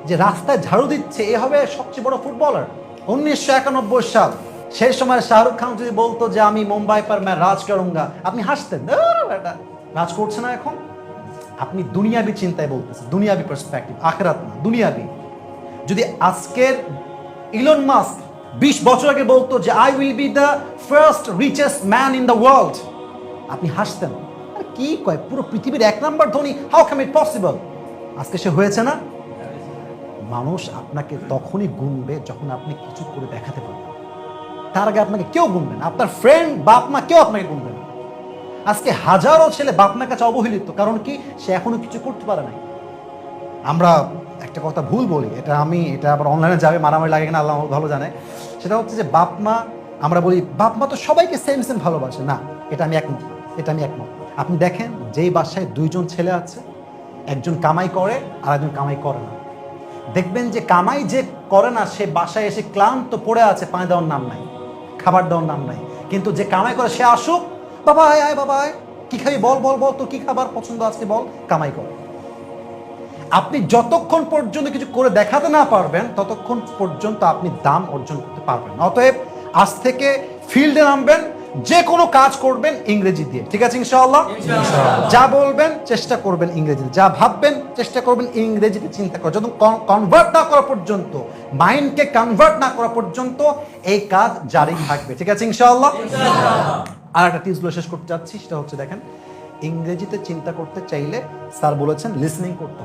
যে রাস্তায় ঝাড়ু দিচ্ছে এ হবে সবচেয়ে বড় ফুটবলার। 1991 সাল, সেই সময় শাহরুখ খান যদি বলতো যে আমি মুম্বাই পর मैं রাজ করুঙ্গা, আপনি হাসতেন, বেটা রাজ করছে না এখন। আপনি দুনিয়াবি চিন্তায় বলতেছেন, দুনিয়াবি পার্সপেক্টিভ, আখিরাত না, দুনিয়াবি। যদি আজকের ইলন মাস্ক 20 বছর আগে বলতো যে I will be the first richest man in the world, আপনি হাসতেন। আর কি কয়, পুরো পৃথিবীর 1 নাম্বার ধনী, হাউ ক্যান ইট পসিবল? আজকে সে হয়েছে না। মানুষ আপনাকে তখনই গুনবে যখন আপনি কিছু করে দেখাতে পারবেন। তার আগে আপনাকে কেউ গুনবে না, আপনার ফ্রেন্ড, বাপ মা, কেউ আপনাকে গুনবে না। আজকে হাজারো ছেলে বাপ মার কাছে অবহেলিত, কারণ কি, সে এখনো কিছু করতে পারে নাই। আমরা একটা কথা ভুল বলি, এটা আবার অনলাইনে যাবে, মারামারি লাগে কিনা আল্লাহ ভালো জানে। সেটা হচ্ছে যে বাপ মা, আমরা বলি বাপ মা তো সবাইকে সেম সেম ভালোবাসে না। এটা আমি একমত। আপনি দেখেন, যেই বাসায় 2 জন ছেলে আছে, একজন কামাই করে আর একজন কামাই করে না, দেখবেন যে কামাই যে করে না সে বাসায় এসে ক্লান্ত পড়ে আছে, পানি দেওয়ার নাম নাই, খাবার দেওয়ার নাম নাই। কিন্তু যে কামাই করে সে আসুক, বাবা আয় বাবা আয়, কি খাবি বল বল বল, তোর কি খাবার পছন্দ আজকে বল, কামাই কর। আপনি যতক্ষণ পর্যন্ত কিছু করে দেখাতে না পারবেন ততক্ষণ পর্যন্ত আপনি দাম অর্জন করতে পারবেন। অতএব আজ থেকে ফিল্ডে নামবেন, যে কোনো কাজ করবেন ইংরেজি দিয়ে, ঠিক আছে ইনশাআল্লাহ? যা বলবেন চেষ্টা করবেন ইংরেজিতে, যা ভাববেন চেষ্টা করবেন ইংরেজিতে চিন্তা করা, যত কনভার্ট না করা পর্যন্ত, মাইন্ডকে কনভার্ট না করা পর্যন্ত এই কাজ জারি থাকবে, ঠিক আছে ইনশাআল্লাহ? আর একটা টিপস শেষ করতে যাচ্ছি, সেটা হচ্ছে দেখেন, ইংরেজিতে চিন্তা করতে চাইলে স্যার বলেছেন লিসনিং করতে।